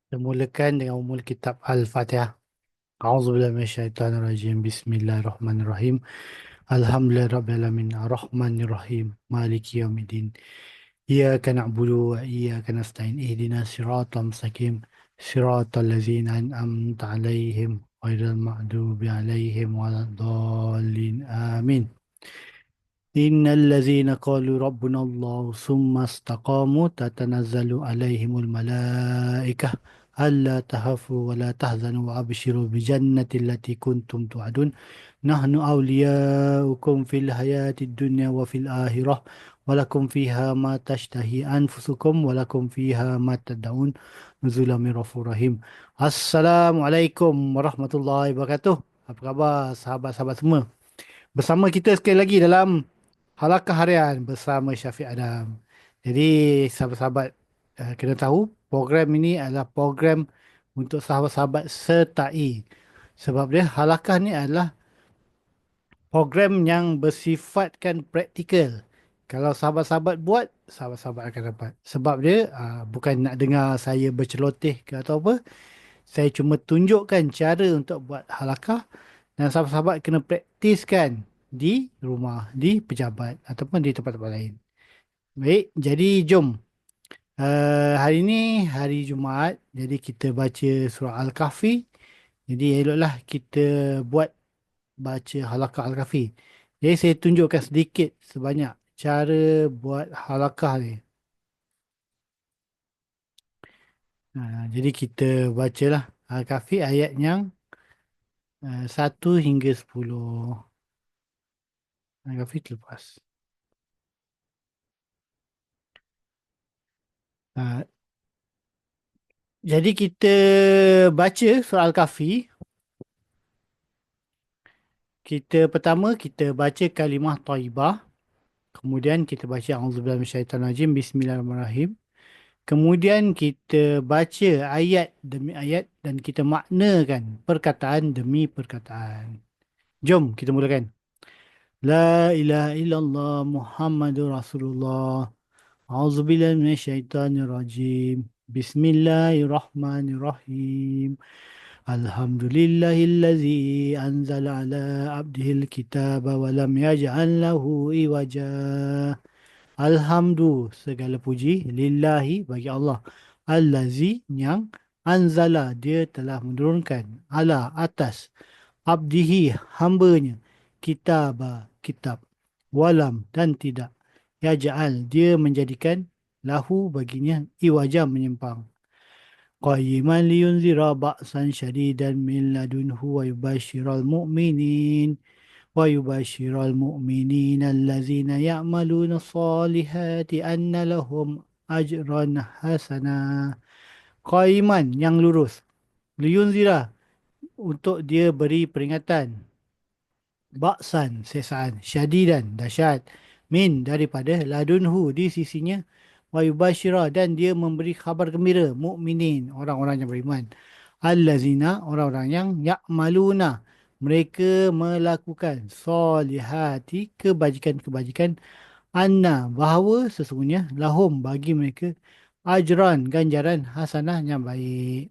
Kita mulakan dengan umul kitab Al-Fatihah. A'udzubillahi minasyaitonirrajim. Bismillahirrahmanirrahim. Alhamdulillahirabbil alamin. Arrahmanirrahim. Maliki yaumiddin. Iyyaka na'budu wa iyyaka nasta'in. Ihdinas siratal mustaqim. Siratal ladzina an'amta 'alaihim ghairil maghdubi 'alaihim waladdallin. Amin. إن الذين قالوا ربنا الله ثم استقاموا تتنزل عليهم الملائكة ألا تخافوا ولا تحزنوا وأبشروا بجنة التي كنتم توعدون نحن أولياؤكم في الحياة الدنيا وفي الآخرة ولكم فيها ما تشتهي أنفسكم ولكم فيها ما تدعون نزلا من غفور رحيم. Assalamualaikum warahmatullahi wabarakatuh. Apa khabar sahabat-sahabat semua? Bersama kita sekali lagi dalam Halakah Harian bersama Syafiq Adam. Jadi sahabat-sahabat kena tahu program ini adalah program untuk sahabat-sahabat sertai. Sebab dia halakah ni adalah program yang bersifatkan praktikal. Kalau sahabat-sahabat buat, sahabat-sahabat akan dapat. Sebab dia bukan nak dengar saya berceloteh ke atau apa. Saya cuma tunjukkan cara untuk buat halakah dan sahabat-sahabat kena praktiskan di rumah, di pejabat ataupun di tempat-tempat lain. Baik, jadi jom. Hari ini hari Jumaat, jadi kita baca surah Al-Kahfi. Jadi eloklah kita buat baca halakah Al-Kahfi. Jadi saya tunjukkan sedikit sebanyak cara buat halakah ni. Jadi kita bacalah Al-Kahfi ayat yang 1 hingga 10. Al-Kahfi terlepas. Uh, jadi kita baca surah Al-Kahfi. Pertama kita baca kalimah thayyibah. Kemudian kita baca A'udzubillahi minasyaitonirrajim. Bismillahirrahmanirrahim. Kemudian kita baca ayat demi ayat dan kita maknakan perkataan demi perkataan. Jom kita mulakan. La ilaha illallah Muhammadur Rasulullah. A'udzubillahi minasyaitonirrajim. Bismillahirrahmanirrahim. Alhamdulillahillazi anzala ala abdihil kitaba wa lam yaj'al lahu iwaja. Alhamdu segala puji lillahi bagi Allah. Allazi yang anzala dia telah menurunkan ala atas abdihi hambanya kitaba kitab walam dan tidak yaj'al dia menjadikan lahu baginya iwaja menyimpang. قيما لينذر بأسا شديدا من لدنه ويبشر المؤمنين الذين يعملون الصالحات أن لهم أجرا حسنا. Qaiman yang lurus, liyunzira untuk dia beri peringatan, baksan sesaan, syadidan dahsyat, min daripada ladunhu di sisinya, wa yubashira dan dia memberi khabar gembira mukminin orang-orang yang beriman, allazina orang-orang yang ya'maluna mereka melakukan solihati kebajikan-kebajikan, anna bahawa sesungguhnya lahum bagi mereka ajran ganjaran hasanah yang baik,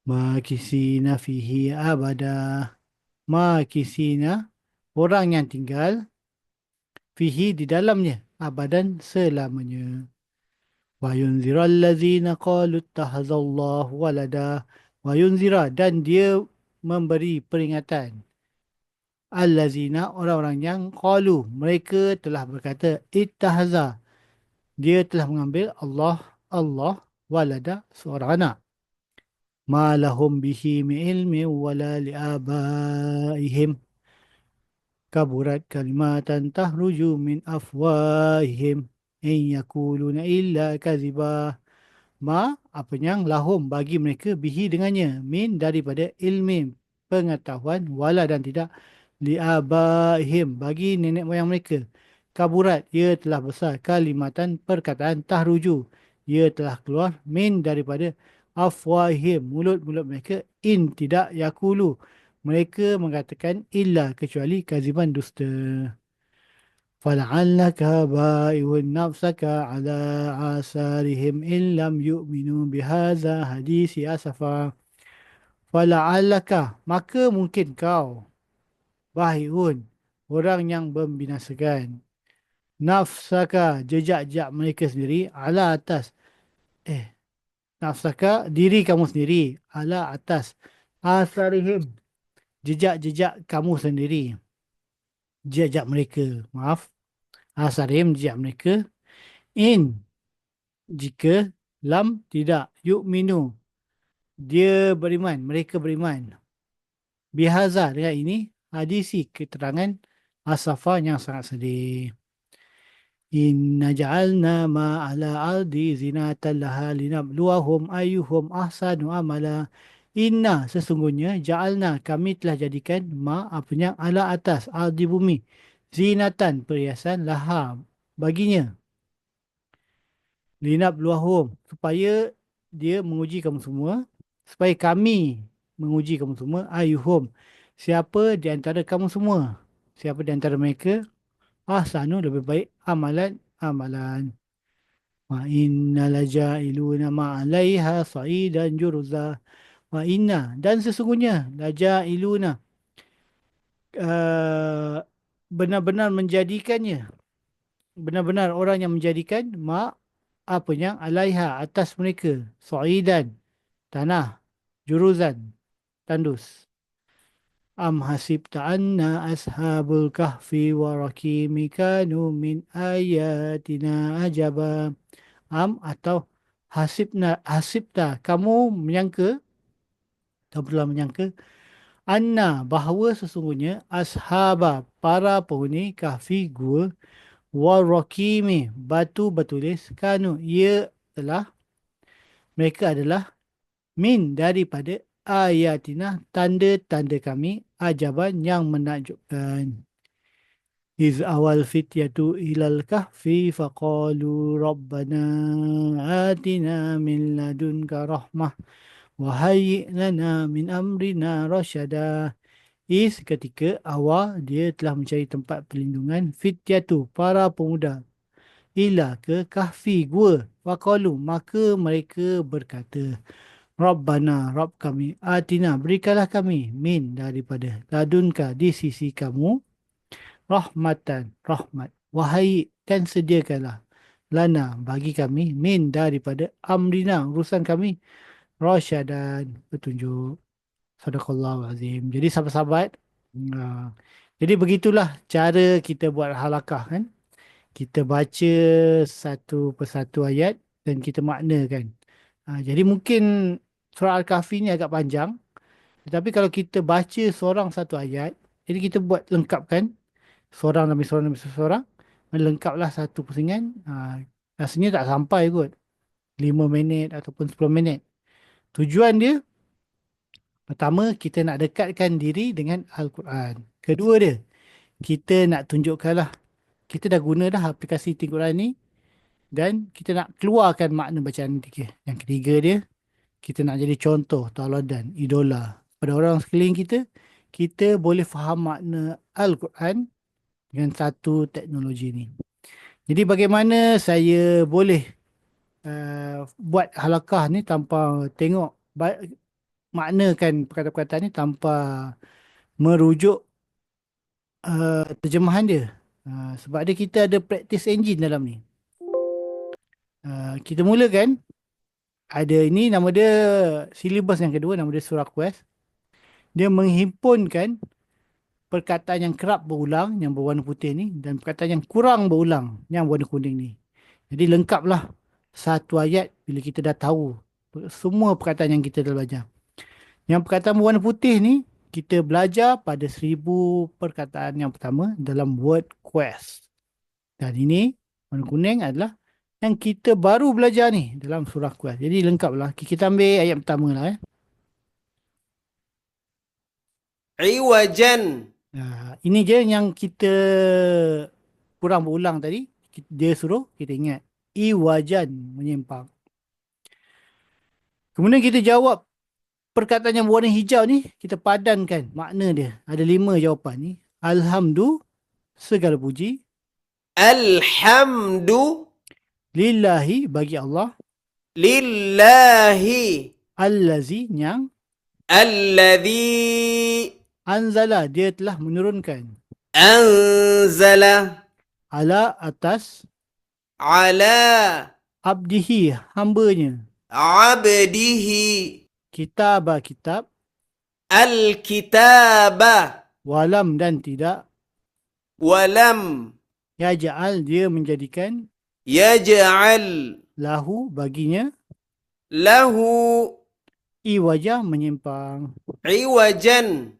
makisina fihi abada, makisina orang yang tinggal fihi di dalamnya abadan selamanya. Wa yunzira allazina qalu ittakhadallahu walada. Wa yunzira dan dia memberi peringatan. Allazina orang-orang yang qalu mereka telah berkata ittahaza dia telah mengambil Allah walada seorang anak. Ma lahum bihi min ilmi wala liabaihim kaburat kalimatan tahruju min afwahihim in yakuluna illa kazibah. Apa yang lahum bagi mereka bihi dengannya min daripada ilmi pengetahuan wala dan tidak liabaihim bagi nenek moyang mereka, kaburat ia telah besar, kalimatan perkataan tahruju ia telah keluar min daripada afwahihim mulut-mulut mereka, in tidak yakulu mereka mengatakan illa kecuali kaziban dusta. فلعلك بائع نفسك على آثارهم إن لم يؤمنوا بهذا حديث أسفا. Fala'allaka, maka mungkin kau, bahiun, orang yang membinasakan. Nafsaka, jejak-jejak mereka sendiri, ala atas. Eh, nafsaka, diri kamu sendiri, ala atas. Asarihim, jejak-jejak kamu sendiri. Jejak mereka, maaf. Asarihim, jejak mereka. In, jika, lam, tidak. Yu'minu, dia beriman, mereka beriman. Bihaza, dengan ini, hadisi keterangan asafa yang sangat sedih. Inna ja'alna ma'ala ardi zinatan laha linabluwahum ayyuhum ahsanu amala. Inna sesungguhnya ja'alna kami telah jadikan apanya ala atas ardi bumi. Zinatan perhiasan laha baginya. Linabluwahum supaya dia menguji kamu semua. Supaya kami menguji kamu semua. Ayyuhum siapa di antara kamu semua. Siapa di antara mereka ahsanu lebih baik amalan. Wa inna laja'iluna ma'alaiha sa'idan jurza. Wa inna dan sesungguhnya laja'iluna uh, benar-benar menjadikannya. Benar-benar orang yang menjadikan apanya alaiha atas mereka sa'idan tanah juruzan tandus. Am hasibta anna ashabul kahfi wa rakimi kanu min ayatina ajaba. Am atau hasibta kamu menyangka atau telah menyangka anna bahawa sesungguhnya ashaba para penghuni kahfi gua warraqimi batu batulis kanu ia telah mereka adalah min daripada ayatina tanda-tanda kami ajaban yang menakjubkan. Iz awal fityatu ilal kahfi faqalu rabbana atina min ladunka rahmah wa hayyi' lana min amrina rasyada. Is ketika awal dia telah mencari tempat perlindungan fityatu para pemuda ila ke kahfi gua faqalu maka mereka berkata Rabbana Rabb kami atina berikanlah kami min daripada ladunka di sisi kamu rahmatan rahmat wahai dan sediakanlah lana bagi kami min daripada amrina urusan kami rasyadan petunjuk. Sadaqallahu azim. Jadi sahabat-sahabat, jadi begitulah cara kita buat halakah kan. Kita baca satu persatu ayat dan kita maknakan. Jadi mungkin surah Al-Kahfi ni agak panjang, tetapi kalau kita baca seorang satu ayat, jadi kita buat lengkapkan seorang demi seorang demi seorang, lengkaplah satu pusingan. Rasanya tak sampai kot 5 minit ataupun 10 minit. Tujuan dia, pertama, kita nak dekatkan diri dengan Al-Quran. Kedua dia, kita nak tunjukkanlah, kita dah guna dah aplikasi Al-Quran ni dan kita nak keluarkan makna bacaan tiga. Yang ketiga dia, kita nak jadi contoh, tauladan, idola pada orang sekeliling kita. Kita boleh faham makna Al-Quran dengan satu teknologi ni. Jadi bagaimana saya boleh buat halakah ni tanpa tengok maknakan perkataan-perkataan ni tanpa merujuk terjemahan dia. Sebab dia kita ada practice engine dalam ni. Kita mulakan ada ini nama dia silibus yang kedua, nama dia surah Quest. Dia menghimpunkan perkataan yang kerap berulang yang berwarna putih ni dan perkataan yang kurang berulang yang warna kuning ni. Jadi lengkaplah satu ayat bila kita dah tahu semua perkataan yang kita dah belajar. Yang perkataan berwarna putih ni kita belajar pada 1000 perkataan yang pertama dalam word quest. Dan ini warna kuning adalah yang kita baru belajar ni dalam surah quest. Jadi lengkaplah. Kita ambil ayat pertama lah. Iwajan. Ini je yang kita kurang berulang tadi. Dia suruh kita ingat. Iwajan, menyimpang. Kemudian kita jawab perkataan yang berwarna hijau ni. Kita padankan makna dia. Ada 5 jawapan ni. Alhamdulillah, segala puji. Alhamdu Lillahi bagi Allah. lillahi Allazi yang alladhi anzala dia telah menurunkan. anzala Ala atas ala abdihi hambanya. abdihi Kitab al-kitaba walam dan tidak walam yaj'al dia menjadikan yaj'al lahu baginya lahu iwajah menyimpang. iwajan.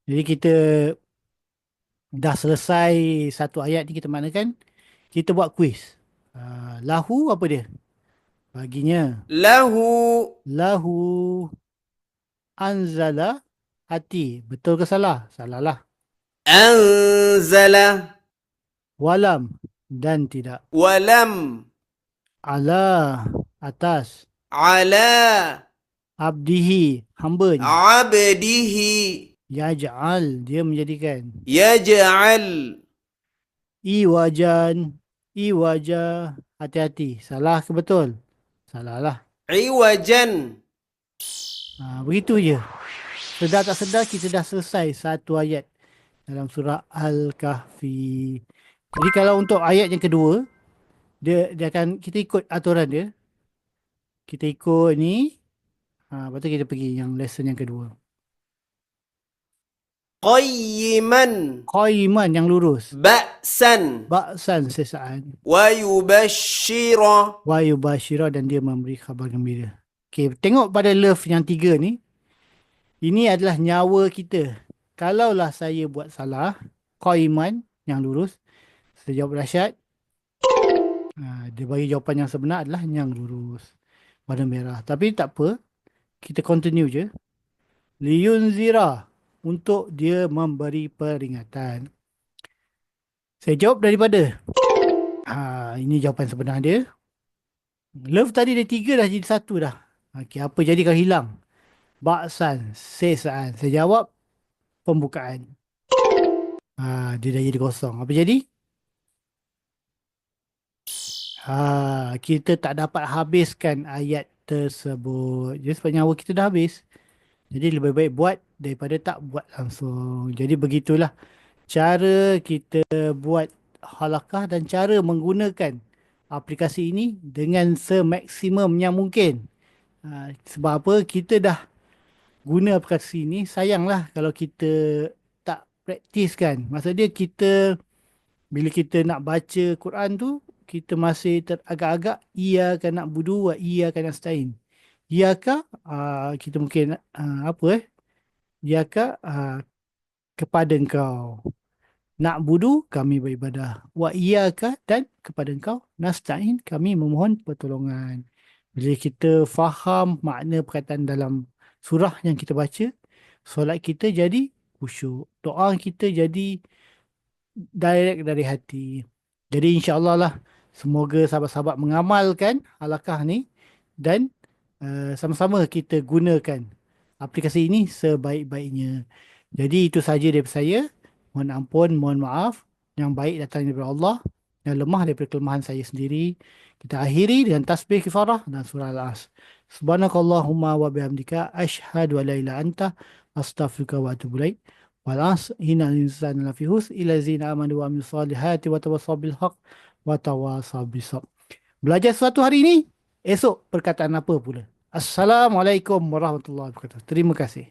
Jadi kita dah selesai satu ayat ni kita maknakan kita buat kuis. Lahu apa dia? Baginya. Lahu Lahu anzala hati. Betul ke salah? Salah lah. anzala Walam dan tidak. walam Ala atas ala abdihi hambanya. abdihi Yaj'al dia menjadikan. yaj'al Iwajah hati-hati. Salah ke betul? Salah lah. iwajan. Begitu je. Sedar tak sedar kita dah selesai satu ayat dalam surah Al-Kahfi. Jadi kalau untuk ayat yang kedua, dia akan kita ikut aturan dia. Kita ikut ni. Lepas tu kita pergi yang lesson yang kedua. Qayyiman Qaiman yang lurus. ba'san Ba'san sesaan. wa yubashshira. Wa yubashira dan dia memberi khabar gembira. Okay, tengok pada love yang tiga ni. Ini adalah nyawa kita. Kalaulah saya buat salah, Qaiman yang lurus, saya jawab Rashad. Dia bagi jawapan yang sebenar adalah yang lurus. Warna merah. Tapi tak apa. Kita continue je. Liyunzira. Untuk dia memberi peringatan. Saya jawab daripada. Ini jawapan sebenar dia. Love tadi dia tiga dah jadi satu dah. Okay, apa jadi kalau hilang? Baksan. Sesaan. Saya jawab pembukaan. Dia dah jadi kosong. Apa jadi? Kita tak dapat habiskan ayat tersebut. Jadi sebab nyawa kita dah habis. Jadi lebih baik buat daripada tak buat langsung. Jadi begitulah cara kita buat halakah dan cara menggunakan aplikasi ini dengan semaksimum yang mungkin. Sebab apa? Kita dah guna aplikasi ini. Sayanglah kalau kita tak praktis kan. Maksud dia kita bila kita nak baca Quran tu kita masih teragak-agak iyyaka na'budu wa iyyaka nasta'in. Iyyaka kita mungkin iyyaka kepada engkau. Na'budu kami beribadah. Wa iyyaka dan kepada engkau nasta'in kami memohon pertolongan. Bila kita faham makna perkataan dalam surah yang kita baca, solat kita jadi khusyuk. Doa kita jadi direct dari hati. Jadi insya-Allah lah semoga sahabat-sahabat mengamalkan halakah ni dan sama-sama kita gunakan aplikasi ini sebaik-baiknya. Jadi itu saja daripada saya. Mohon ampun, mohon maaf. Yang baik datang daripada Allah, yang lemah daripada kelemahan saya sendiri. Kita akhiri dengan tasbih kifarah dan surah Al-As. Subhanakallahumma wa bihamdika asyhadu an la ilaha anta astaghfiruka wa atubu ilaik. Wal 'asr innal insana lafi khusr illa allazina amanu wa amilus solihati wa tawassaw bil haqq wa tawassaw bis sabr. Belajar sesuatu hari ini, esok perkataan apa pula? Assalamualaikum warahmatullahi wabarakatuh. Terima kasih.